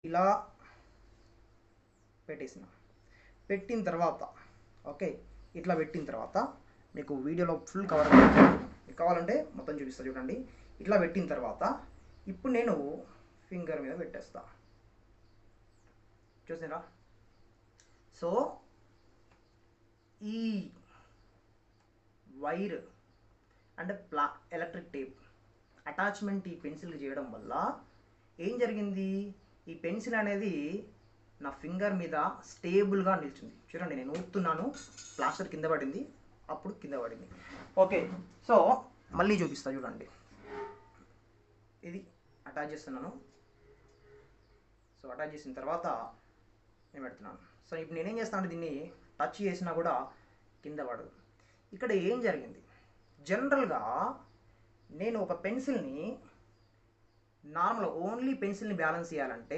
ఇలా పెట్టిన తర్వాత ఓకే, ఇట్లా పెట్టిన తర్వాత మీకు వీడియోలో ఫుల్ కవర్ మీకు కావాలంటే మొత్తం చూపిస్తా చూడండి. ఇట్లా పెట్టిన తర్వాత ఇప్పుడు నేను ఫింగర్ మీద పెట్టేస్తా, చూసారా. సో ఈ వైర్ అంటే ఎలక్ట్రిక్ టేప్ అటాచ్మెంట్ ఈ పెన్సిల్కి చేయడం వల్ల ఏం జరిగింది, ఈ పెన్సిల్ అనేది నా ఫింగర్ మీద స్టేబుల్గా నిల్చుంది. చూడండి, నేను ఊపుతున్నాను, ప్లాస్టర్ కింద పడింది, అప్పుడు కింద పడింది. ఓకే, సో మళ్ళీ చూపిస్తా చూడండి. ఇది అటాచ్ చేస్తున్నాను. సో అటాచ్ చేసిన తర్వాత నేను పెడుతున్నాను. సో ఇప్పుడు నేనేం చేస్తాను అంటే దీన్ని టచ్ చేసినా కూడా కింద పడదు. ఇక్కడ ఏం జరిగింది, జనరల్గా నేను ఒక పెన్సిల్ని నార్మల్ ఓన్లీ పెన్సిల్ని బ్యాలెన్స్ చేయాలంటే